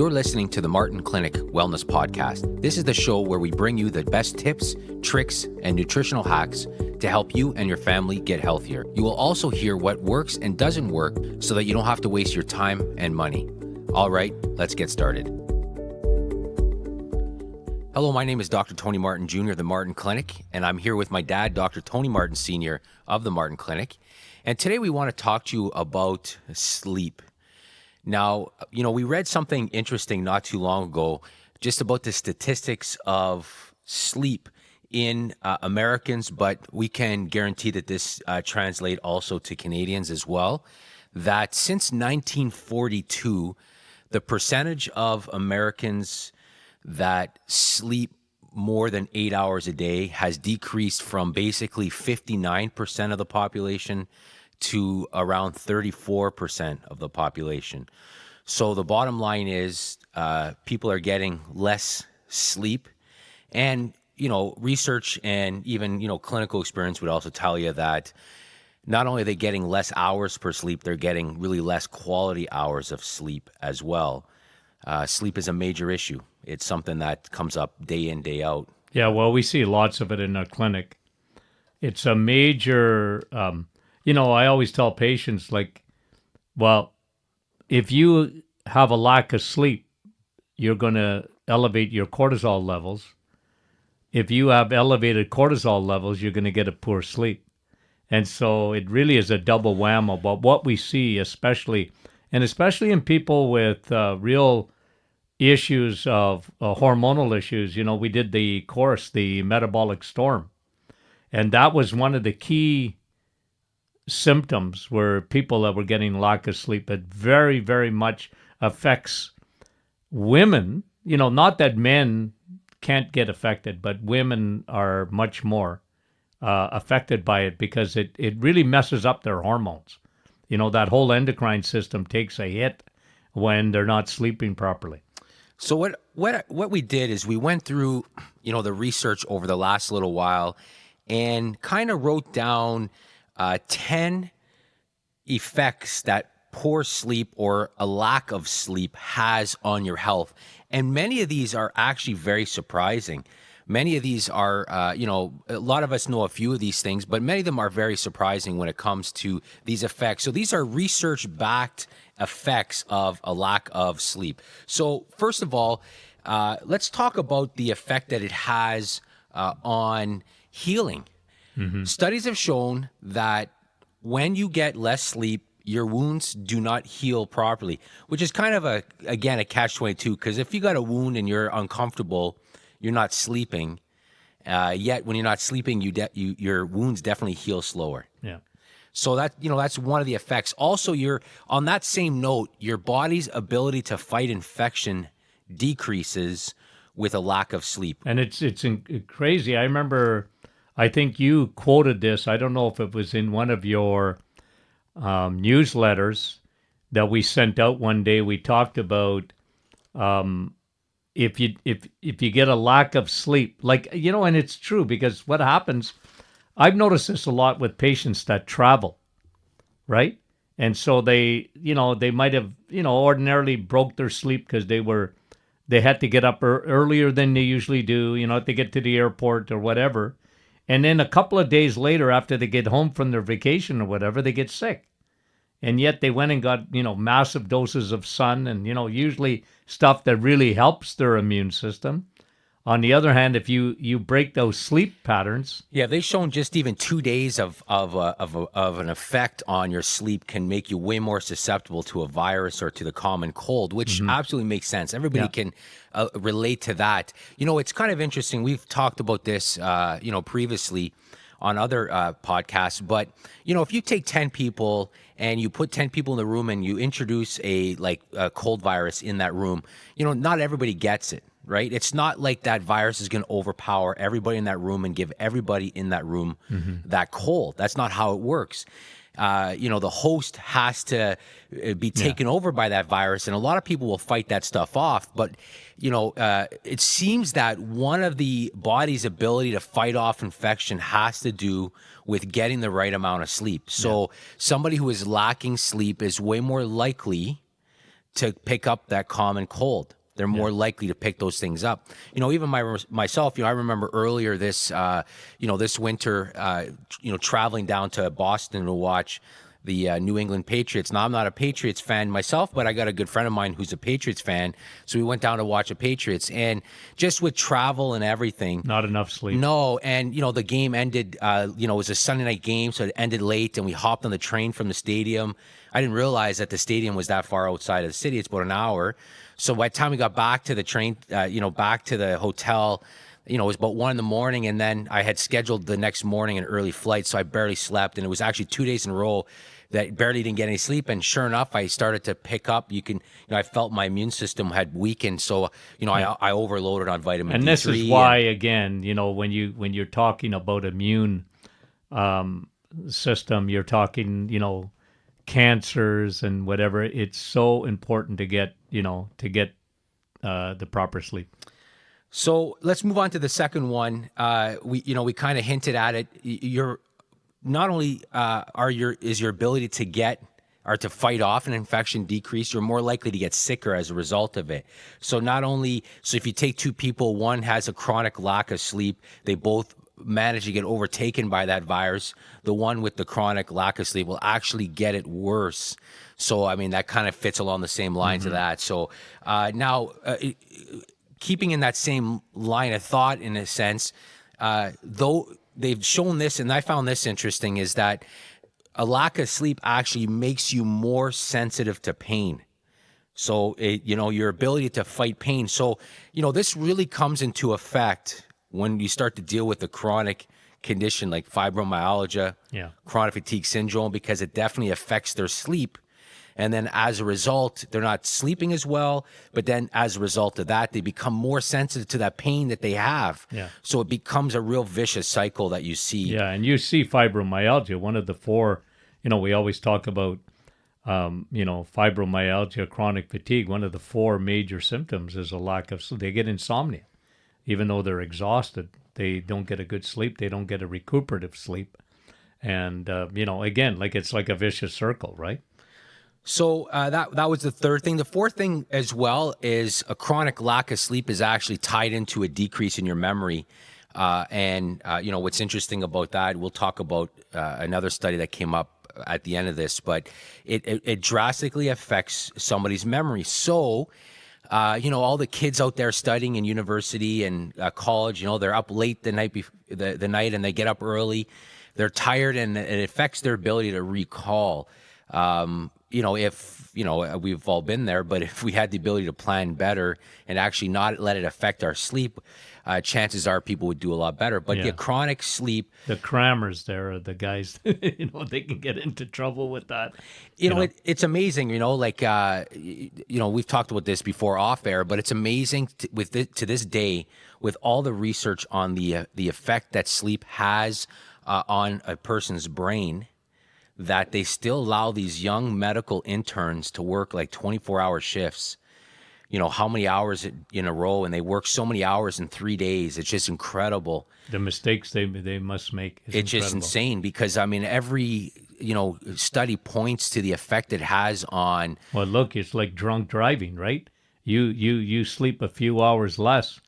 You're listening to the Martin Clinic Wellness Podcast. This is the show where we bring you the best tips, tricks, and nutritional hacks to help you and your family get healthier. You will also hear what works and doesn't work so that you don't have to waste your time and money. All right, let's get started. Hello, my name is Dr. Tony Martin Jr. of the Martin Clinic, and I'm here with my dad, Dr. Tony Martin Sr. of the Martin Clinic. And today we want to talk to you about sleep. Now, we read something interesting not too long ago just about the statistics of sleep in Americans, but we can guarantee that this translates also to Canadians as well, that since 1942, the percentage of Americans that sleep more than 8 hours a day has decreased from basically 59% of the population to around 34% of the population. So the bottom line is people are getting less sleep. And, research and even, clinical experience would also tell you that not only are they getting less hours per sleep, they're getting really less quality hours of sleep as well. Sleep is a major issue. It's something that comes up day in, day out. Yeah, well, we see lots of it in our clinic. It's a major... I always tell patients, if you have a lack of sleep, you're going to elevate your cortisol levels. If you have elevated cortisol levels, you're going to get a poor sleep. And so it really is a double whammy about what we see, especially in people with real issues of hormonal issues. We did the course, the metabolic storm, and that was one of the key symptoms were people that were getting lack of sleep. It very, very much affects women. Not that men can't get affected, but women are much more affected by it because it really messes up their hormones. That whole endocrine system takes a hit when they're not sleeping properly. So what we did is we went through, the research over the last little while and kind of wrote down 10 effects that poor sleep or a lack of sleep has on your health. And many of these are actually very surprising. Many of these are, a lot of us know a few of these things, but many of them are very surprising when it comes to these effects. So these are research-backed effects of a lack of sleep. So first of all, let's talk about the effect that it has on healing. Mm-hmm. Studies have shown that when you get less sleep, your wounds do not heal properly, which is kind of a catch-22, because if you got a wound and you're uncomfortable, you're not sleeping. Yet when you're not sleeping, your wounds definitely heal slower. Yeah. So that's one of the effects. Also, on that same note, your body's ability to fight infection decreases with a lack of sleep. And it's crazy. I remember, I think you quoted this. I don't know if it was in one of your newsletters that we sent out one day. We talked about if you get a lack of sleep, and it's true, because what happens, I've noticed this a lot with patients that travel, right? And so they might have, ordinarily broke their sleep because they had to get up earlier than they usually do, to get to the airport or whatever. And then a couple of days later, after they get home from their vacation or whatever, they get sick. And yet they went and got, massive doses of sun and, usually stuff that really helps their immune system. On the other hand, if you break those sleep patterns... Yeah, they've shown just even 2 days of an effect on your sleep can make you way more susceptible to a virus or to the common cold, which absolutely makes sense. Everybody can relate to that. It's kind of interesting. We've talked about this, previously on other podcasts, but, if you take 10 people and you put 10 people in the room and you introduce a cold virus in that room, not everybody gets it. Right? It's not like that virus is going to overpower everybody in that room and give everybody in that room that cold. That's not how it works. The host has to be taken over by that virus, and a lot of people will fight that stuff off. But, it seems that one of the body's ability to fight off infection has to do with getting the right amount of sleep. So somebody who is lacking sleep is way more likely to pick up that common cold. They're more likely to pick those things up. Even myself, I remember earlier this, this winter, traveling down to Boston to watch the New England Patriots. Now, I'm not a Patriots fan myself, but I got a good friend of mine who's a Patriots fan. So we went down to watch the Patriots. And just with travel and everything. Not enough sleep. No. And, the game ended, it was a Sunday night game, so it ended late. And we hopped on the train from the stadium. I didn't realize that the stadium was that far outside of the city. It's about an hour. So by the time we got back to the train, back to the hotel, it was about 1 a.m. And then I had scheduled the next morning an early flight. So I barely slept. And it was actually 2 days in a row that barely didn't get any sleep. And sure enough, I started to pick up. I felt my immune system had weakened. So, I overloaded on vitamin D3. And this is why, again, when you're talking about immune system, you're talking, cancers and whatever. It's so important to get the proper sleep. So let's move on to the second one. We kind of hinted at it. You're not only is your ability to get or to fight off an infection decreased, you're more likely to get sicker as a result of it. So if you take two people, one has a chronic lack of sleep, they both manage to get overtaken by that virus. The one with the chronic lack of sleep will actually get it worse. So, that kind of fits along the same lines of that. So now, keeping in that same line of thought, in a sense, though they've shown this, and I found this interesting, is that a lack of sleep actually makes you more sensitive to pain. So, your ability to fight pain. So, this really comes into effect when you start to deal with a chronic condition like fibromyalgia, chronic fatigue syndrome, because it definitely affects their sleep. And then as a result, they're not sleeping as well. But then as a result of that, they become more sensitive to that pain that they have. Yeah. So it becomes a real vicious cycle that you see. Yeah, and you see fibromyalgia, one of the four, we always talk about, fibromyalgia, chronic fatigue. One of the four major symptoms is a lack of sleep. They get insomnia. Even though they're exhausted, they don't get a good sleep. They don't get a recuperative sleep. And, again, it's like a vicious circle, right? So that was the third thing. The fourth thing as well is a chronic lack of sleep is actually tied into a decrease in your memory. What's interesting about that, we'll talk about another study that came up at the end of this, but it drastically affects somebody's memory. So, all the kids out there studying in university and college, they're up late the night the night, and they get up early. They're tired, and it affects their ability to recall. If we've all been there, but if we had the ability to plan better and actually not let it affect our sleep, chances are people would do a lot better. But the chronic sleep, the crammers there are the guys, they can get into trouble with that. It's amazing, we've talked about this before off air, but it's amazing to this day with all the research on the effect that sleep has on a person's brain, that they still allow these young medical interns to work like 24-hour shifts, how many hours in a row, and they work so many hours in 3 days. It's just incredible. The mistakes they must make. It's just insane because, every, study points to the effect it has on. Well, look, it's like drunk driving, right? You sleep a few hours less,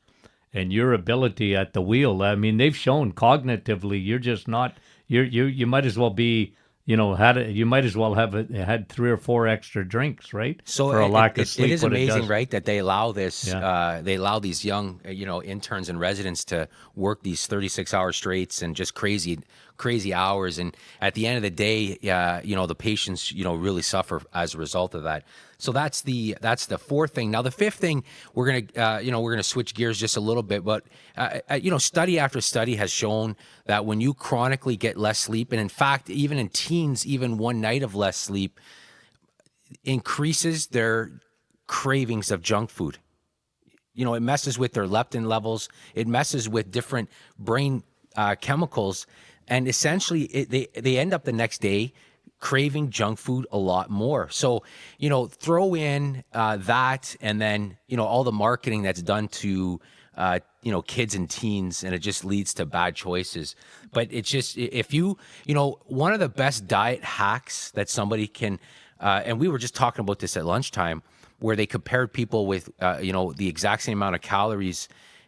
and your ability at the wheel, they've shown cognitively, you're just not, you might as well be, you might as well have had 3 or 4 extra drinks, right? So for a lack of sleep. It is amazing, right, that they allow this. They allow these young, interns and residents to work these 36-hour straights and just crazy hours. And at the end of the day, the patients, really suffer as a result of that. So that's the fourth thing. Now the fifth thing, we're gonna switch gears just a little bit, but study after study has shown that when you chronically get less sleep, and in fact, even in teens, even one night of less sleep increases their cravings of junk food. It messes with their leptin levels. It messes with different brain chemicals, and essentially they end up the next day craving junk food a lot more. So, throw in that, and then, all the marketing that's done to, kids and teens, and it just leads to bad choices. But it's just, if one of the best diet hacks that somebody can And we were just talking about this at lunchtime, where they compared people with, the exact same amount of calories,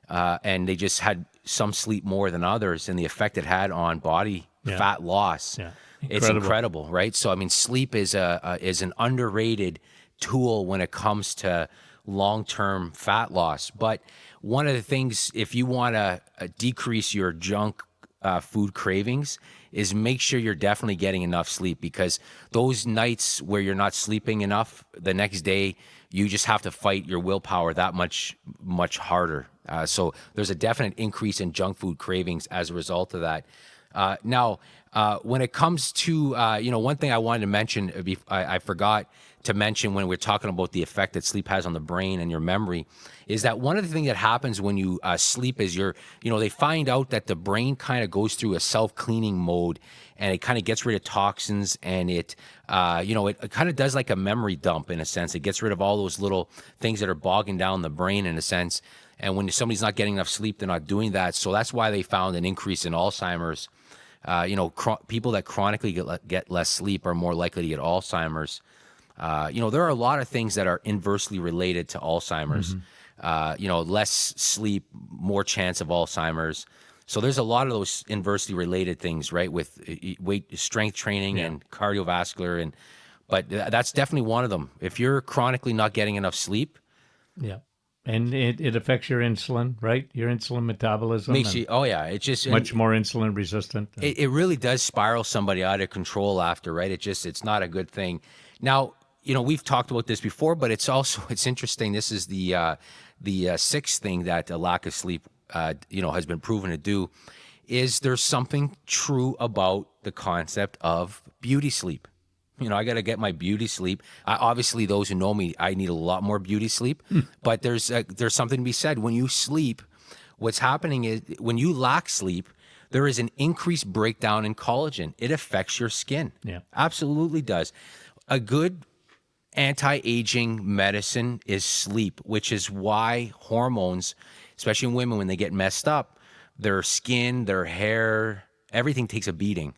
and they just had some sleep more than others, and the effect it had on body fat loss. Yeah. It's incredible, right? So, I mean, sleep is an underrated tool when it comes to long-term fat loss. But one of the things, if you want to decrease your junk food cravings, is make sure you're definitely getting enough sleep, because those nights where you're not sleeping enough, the next day you just have to fight your willpower that much harder. So there's a definite increase in junk food cravings as a result of that. Now, when it comes to, one thing I wanted to mention, I forgot to mention when we're talking about the effect that sleep has on the brain and your memory, is that one of the things that happens when you sleep is they find out that the brain kind of goes through a self-cleaning mode, and it kind of gets rid of toxins, and it kind of does like a memory dump in a sense. It gets rid of all those little things that are bogging down the brain in a sense. And when somebody's not getting enough sleep, they're not doing that. So that's why they found an increase in Alzheimer's. People that chronically get less sleep are more likely to get Alzheimer's. There are a lot of things that are inversely related to Alzheimer's. Less sleep, more chance of Alzheimer's. So there's a lot of those inversely related things, right? With weight, strength training and cardiovascular, but that's definitely one of them. If you're chronically not getting enough sleep, and it affects your insulin, right? Your insulin metabolism makes you. Oh yeah, it's just much more insulin resistant. It really does spiral somebody out of control after, right? It's not a good thing. Now, we've talked about this before, but it's interesting. This is the sixth thing that a lack of sleep, has been proven to do, is there's something true about the concept of beauty sleep. I got to get my beauty sleep. Obviously, those who know me, I need a lot more beauty sleep. But there's something to be said. When you sleep, what's happening is when you lack sleep, there is an increased breakdown in collagen. It affects your skin. Yeah, absolutely does. A good anti-aging medicine is sleep, which is why hormones, especially in women, when they get messed up, their skin, their hair, everything takes a beating.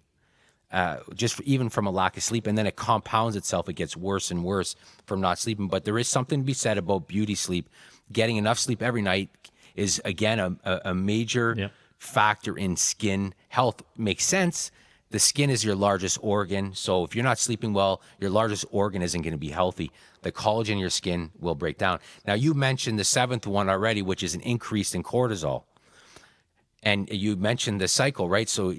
Even from a lack of sleep, and then it compounds itself. It gets worse and worse from not sleeping. But there is something to be said about beauty sleep. Getting enough sleep every night is, again, a major factor in skin health. Makes sense. The skin is your largest organ, so if you're not sleeping well, your largest organ isn't going to be healthy. The collagen in your skin will break down. Now, you mentioned the seventh one already, which is an increase in cortisol. And you mentioned the cycle, right? So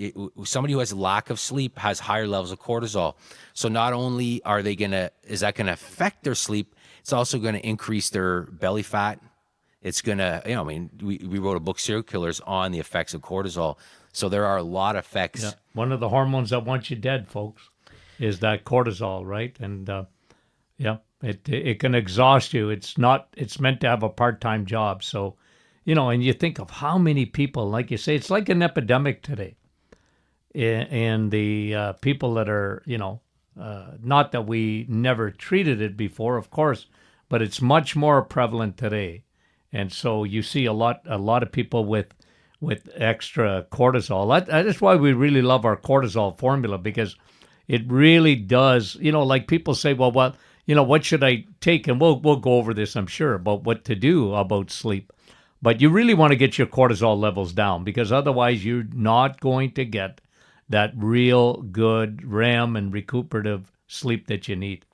somebody who has lack of sleep has higher levels of cortisol. So not only is that going to affect their sleep, it's also going to increase their belly fat. It's going to, we wrote a book, Serial Killers, on the effects of cortisol. So there are a lot of effects. Yeah. One of the hormones that wants you dead, folks, is that cortisol, right? And it can exhaust you. It's meant to have a part-time job. So, and you think of how many people, like you say, it's like an epidemic today. And the people that are, not that we never treated it before, of course, but it's much more prevalent today. And so you see a lot of people with extra cortisol. That is why we really love our cortisol formula, because it really does, like people say, well, what should I take? And we'll go over this, I'm sure, about what to do about sleep. But you really want to get your cortisol levels down, because otherwise you're not going to get that real good REM and recuperative sleep that you need.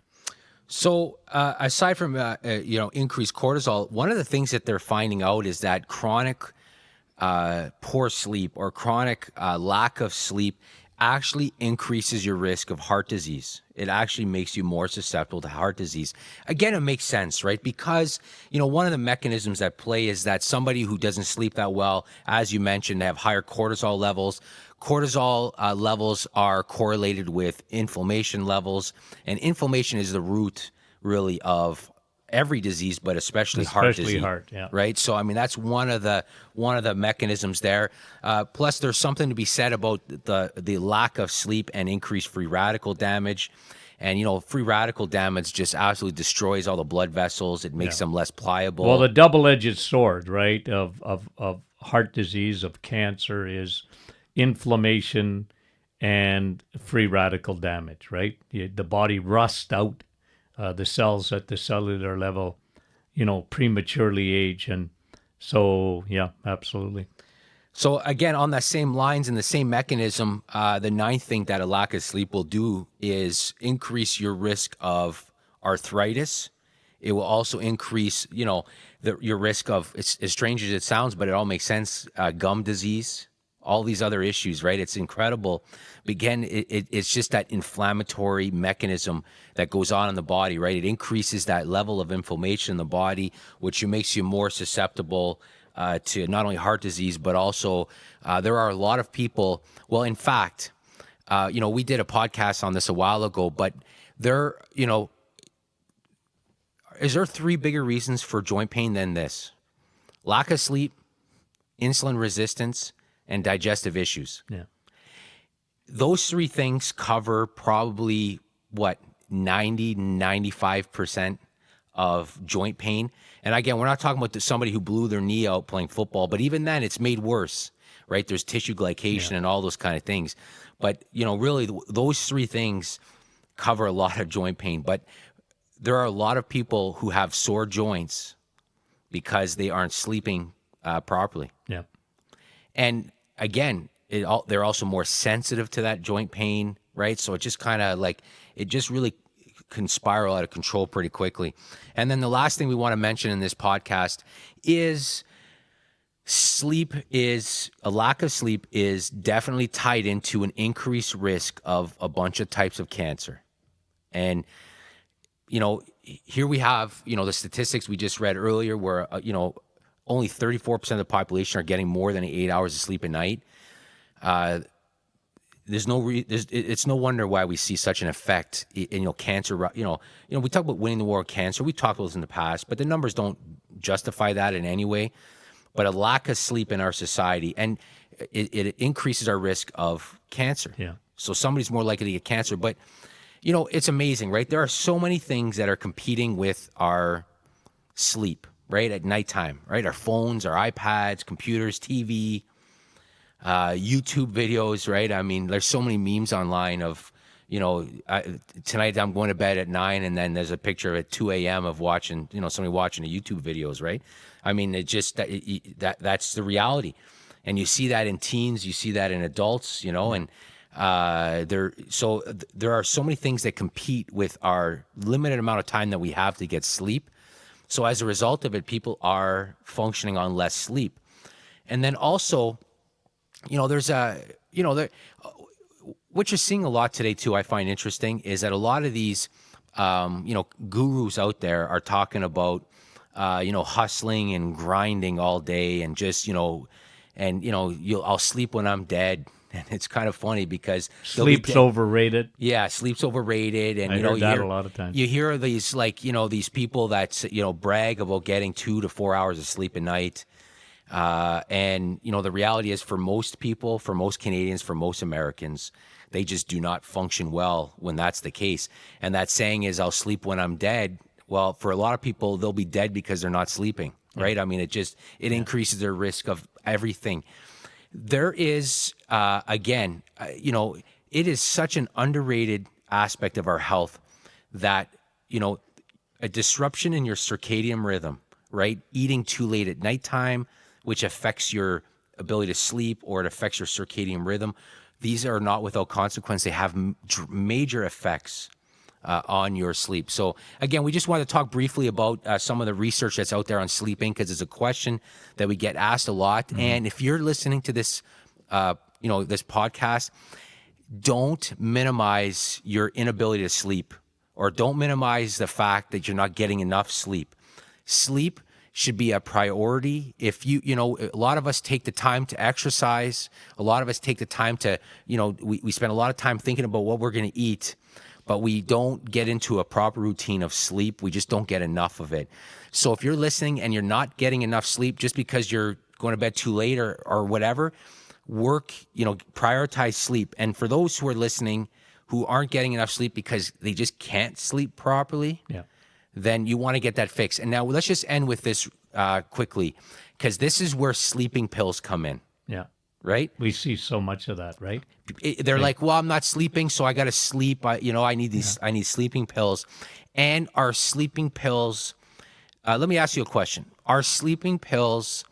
So aside from increased cortisol, one of the things that they're finding out is that chronic poor sleep or chronic lack of sleep actually increases your risk of heart disease. It actually makes you more susceptible to heart disease. Again, it makes sense, right? Because, one of the mechanisms at play is that somebody who doesn't sleep that well, as you mentioned, they have higher cortisol levels. Cortisol levels are correlated with inflammation levels, and inflammation is the root, really, of every disease, but especially heart disease. Right? So, that's one of the mechanisms there. Plus, there's something to be said about the lack of sleep and increased free radical damage. And, free radical damage just absolutely destroys all the blood vessels. It makes them less pliable. Well, the double-edged sword, right, of heart disease, of cancer, is inflammation and free radical damage, right? The body rusts out the cells at the cellular level, prematurely age. And so, yeah, absolutely. So again, on that same lines and the same mechanism, the ninth thing that a lack of sleep will do is increase your risk of arthritis. It will also increase, your risk of, it's as strange as it sounds, but it all makes sense, gum disease, all these other issues, right? It's incredible. But again, it's just that inflammatory mechanism that goes on in the body, right? It increases that level of inflammation in the body, which makes you more susceptible to not only heart disease, but also there are a lot of people. Well, in fact, we did a podcast on this a while ago, but there, is there three bigger reasons for joint pain than this? Lack of sleep, insulin resistance, and digestive issues. Yeah. Those three things cover probably 95% of joint pain. And again, we're not talking about somebody who blew their knee out playing football, but even then it's made worse, right? There's tissue glycation and all those kind of things. But, really those three things cover a lot of joint pain. But there are a lot of people who have sore joints because they aren't sleeping properly. Yeah. And again, they're also more sensitive to that joint pain, right? So it just kind of it just really can spiral out of control pretty quickly. And then the last thing we want to mention in this podcast is a lack of sleep is definitely tied into an increased risk of a bunch of types of cancer. And, here we have, the statistics we just read earlier where, only 34% of the population are getting more than 8 hours of sleep a night. It's no wonder why we see such an effect in cancer. We talk about winning the war on cancer. We talked about this in the past, but the numbers don't justify that in any way. But a lack of sleep in our society, and it increases our risk of cancer. Yeah. So somebody's more likely to get cancer. But it's amazing, right? There are so many things that are competing with our sleep, right? At nighttime, right? Our phones, our iPads, computers, TV. YouTube videos, right? I mean, there's so many memes online of, tonight I'm going to bed at 9, and then there's a picture at 2 a.m. of watching, somebody watching the YouTube videos, right? I mean, it just that's the reality, and you see that in teens, you see that in adults, and there are so many things that compete with our limited amount of time that we have to get sleep. So as a result of it, people are functioning on less sleep, and then also. There's what you're seeing a lot today too, I find interesting, is that a lot of these, gurus out there are talking about, hustling and grinding all day and just, I'll sleep when I'm dead. And it's kind of funny because sleep's overrated. Yeah, sleep's overrated, and I heard that a lot of times. You hear these these people that brag about getting 2 to 4 hours of sleep a night. And the reality is for most people, for most Canadians, for most Americans, they just do not function well when that's the case. And that saying is, I'll sleep when I'm dead. Well, for a lot of people, they'll be dead because they're not sleeping, right? I mean, it increases their risk of everything. There is, it is such an underrated aspect of our health that, a disruption in your circadian rhythm, right? Eating too late at nighttime, which affects your ability to sleep, or it affects your circadian rhythm. These are not without consequence. They have major effects on your sleep. So again, we just want to talk briefly about some of the research that's out there on sleeping, because it's a question that we get asked a lot. Mm-hmm. And if you're listening to this, this podcast, don't minimize your inability to sleep, or don't minimize the fact that you're not getting enough sleep. Sleep should be a priority. If a lot of us take the time to exercise. A lot of us take the time to, we spend a lot of time thinking about what we're going to eat, but we don't get into a proper routine of sleep. We just don't get enough of it. So if you're listening and you're not getting enough sleep just because you're going to bed too late or whatever, prioritize sleep. And for those who are listening who aren't getting enough sleep because they just can't sleep properly, then you want to get that fixed. And now let's just end with this quickly, because this is where sleeping pills come in. Yeah. right? We see so much of that, right? They're like, well, I'm not sleeping, so I got to sleep. I need these. I need sleeping pills, and are sleeping pills? Let me ask you a question: Are sleeping pills?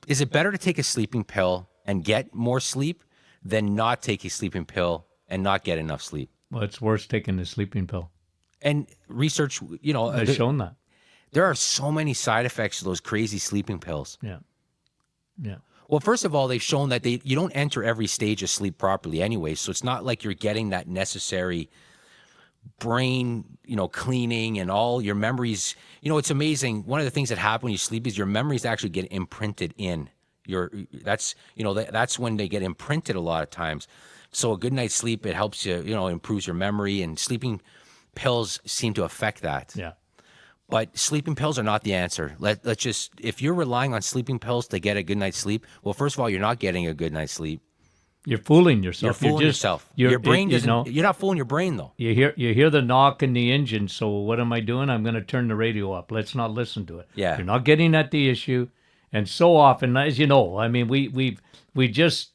Is it better to take a sleeping pill and get more sleep than not take a sleeping pill and not get enough sleep? Well, it's worse taking the sleeping pill. And research, Has shown that. there are so many side effects to those crazy sleeping pills. Yeah. Yeah. Well, first of all, they've shown that you don't enter every stage of sleep properly anyway, so it's not like you're getting that necessary brain, cleaning and all your memories. It's amazing. One of the things that happen when you sleep is your memories actually get imprinted in. That's when they get imprinted a lot of times. So a good night's sleep, it helps you, improves your memory, and sleeping pills seem to affect that. Yeah. But sleeping pills are not the answer. Let's just, if you're relying on sleeping pills to get a good night's sleep, well, first of all, you're not getting a good night's sleep. You're fooling yourself. You're fooling yourself. Your brain doesn't. You're not fooling your brain though. You hear the knock in the engine. So what am I doing? I'm going to turn the radio up. Let's not listen to it. Yeah. You're not getting at the issue. And so often, as you know, I mean, we just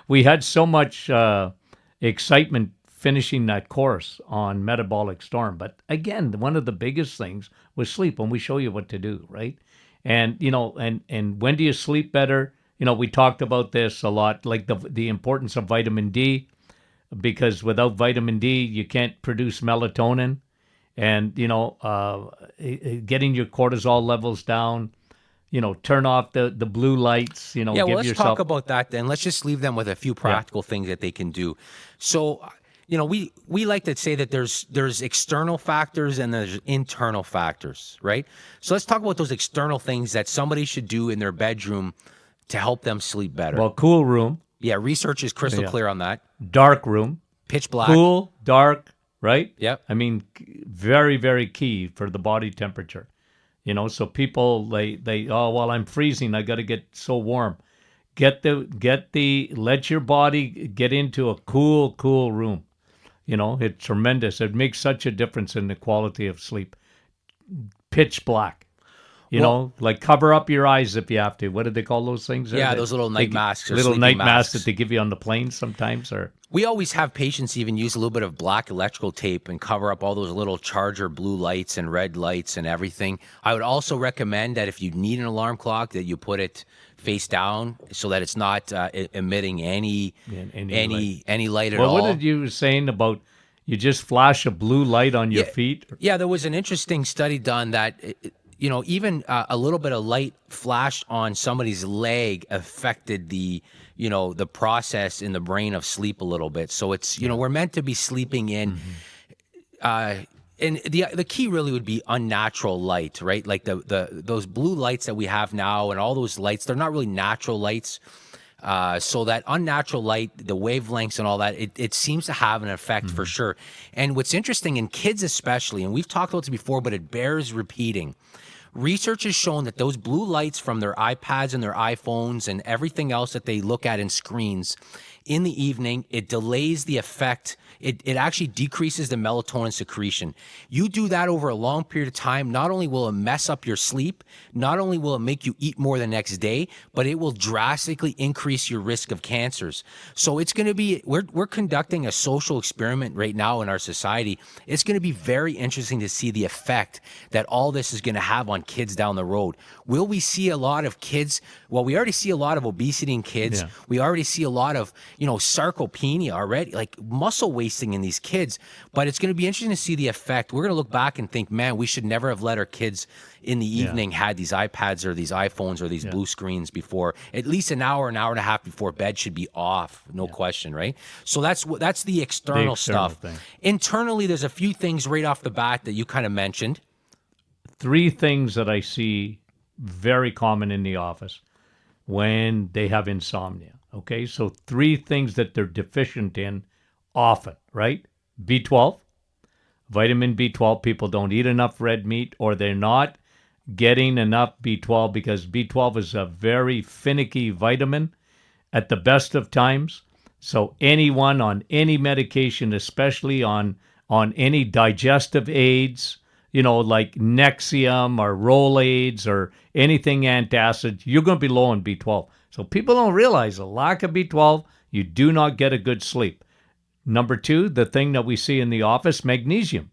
we had so much excitement finishing that course on metabolic storm. But again, one of the biggest things was sleep, and we show you what to do, right? And and when do you sleep better? We talked about this a lot, like the importance of vitamin D, because without vitamin D, you can't produce melatonin, and getting your cortisol levels down. Turn off the blue lights. Yeah, well, let's talk about that then. Let's just leave them with a few practical things that they can do. So, we like to say that there's external factors and there's internal factors, right? So let's talk about those external things that somebody should do in their bedroom to help them sleep better. Well, cool room. Yeah, research is crystal clear on that. Dark room. Pitch black. Cool, dark, right? Yep. I mean, very, very key for the body temperature. So people, I'm freezing, I got to get so warm. Let your body get into a cool room. It's tremendous. It makes such a difference in the quality of sleep. Pitch black. Cover up your eyes if you have to. What do they call those things? Yeah, those little night masks. Little night masks that they give you on the plane sometimes. Or we always have patients even use a little bit of black electrical tape and cover up all those little charger blue lights and red lights and everything. I would also recommend that if you need an alarm clock, that you put it face down so that it's not emitting any light at all. Well, what did you saying about you just flash a blue light on your feet? Yeah, there was an interesting study done that even a little bit of light flashed on somebody's leg affected the process in the brain of sleep a little bit. So it's, we're meant to be sleeping in, and the key really would be unnatural light, right? Like those blue lights that we have now and all those lights, they're not really natural lights. So that unnatural light, the wavelengths and all that, it seems to have an effect for sure. And what's interesting in kids especially, and we've talked about this before, but it bears repeating. Research has shown that those blue lights from their iPads and their iPhones and everything else that they look at in screens in the evening, it delays the effect. It actually decreases the melatonin secretion. You do that over a long period of time, not only will it mess up your sleep, not only will it make you eat more the next day, but it will drastically increase your risk of cancers. So it's going to be, we're conducting a social experiment right now in our society. It's going to be very interesting to see the effect that all this is going to have on kids down the road. Will we see a lot of kids? Well, we already see a lot of obesity in kids. Yeah. We already see a lot of, sarcopenia already, like muscle wasting in these kids. But it's going to be interesting to see the effect. We're going to look back and think, man, we should never have let our kids in the evening had these iPads or these iPhones or these blue screens before. At least an hour and a half before bed should be off, no question, right? So that's the external stuff. Thing. Internally, there's a few things right off the bat that you kind of mentioned. 3 things that I see very common in the office when they have insomnia. Okay, so 3 things that they're deficient in often, right? B12, vitamin B12. People don't eat enough red meat, or they're not getting enough B12 because B12 is a very finicky vitamin at the best of times. So anyone on any medication, especially on any digestive aids, like Nexium or Rolaids or anything antacid, you're going to be low in B12. So people don't realize a lack of B12, you do not get a good sleep. Number 2, the thing that we see in the office, magnesium.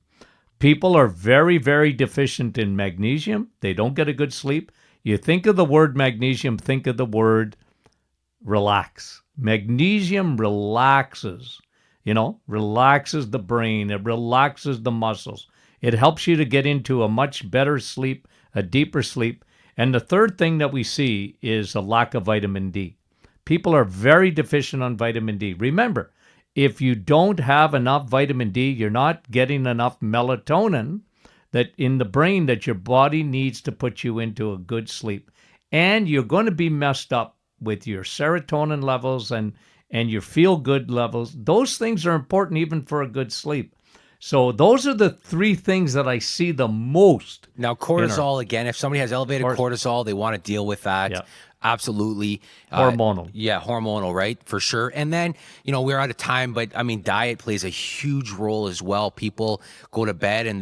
People are very, very deficient in magnesium. They don't get a good sleep. You think of the word magnesium, think of the word relax. Magnesium relaxes, relaxes the brain. It relaxes the muscles. It helps you to get into a much better sleep, a deeper sleep. And the third thing that we see is a lack of vitamin D. People are very deficient on vitamin D. Remember, if you don't have enough vitamin D, you're not getting enough melatonin that in the brain that your body needs to put you into a good sleep. And you're going to be messed up with your serotonin levels and your feel-good levels. Those things are important even for a good sleep. So those are the 3 things that I see the most. Now, cortisol, again, if somebody has elevated cortisol, they want to deal with that. Yeah. Absolutely. Hormonal. Hormonal, right? For sure. And then, we're out of time, but I mean, diet plays a huge role as well. People go to bed and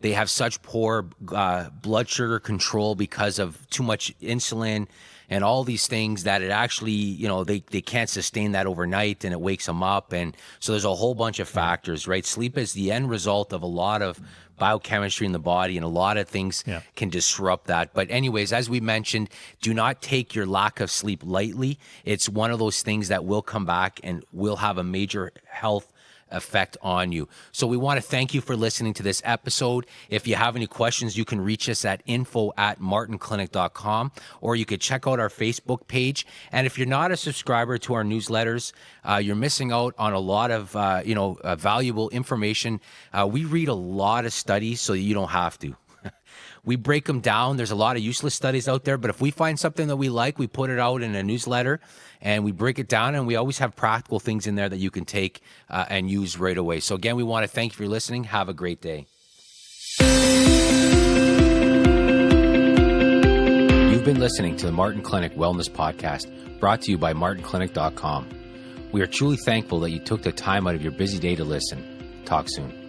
they have such poor blood sugar control because of too much insulin and all these things that it actually, they can't sustain that overnight and it wakes them up. And so there's a whole bunch of factors, right? Sleep is the end result of a lot of biochemistry in the body, and a lot of things can disrupt that. But anyways, as we mentioned, do not take your lack of sleep lightly. It's one of those things that will come back and will have a major health effect on you. So we want to thank you for listening to this episode. If you have any questions, you can reach us at info@martinclinic.com, or you could check out our Facebook page. And if you're not a subscriber to our newsletters, you're missing out on a lot of valuable information. We read a lot of studies so you don't have to. We break them down. There's a lot of useless studies out there, but if we find something that we like, we put it out in a newsletter and we break it down, and we always have practical things in there that you can take and use right away. So again, we want to thank you for listening. Have a great day. You've been listening to the Martin Clinic Wellness Podcast, brought to you by martinclinic.com. We are truly thankful that you took the time out of your busy day to listen. Talk soon.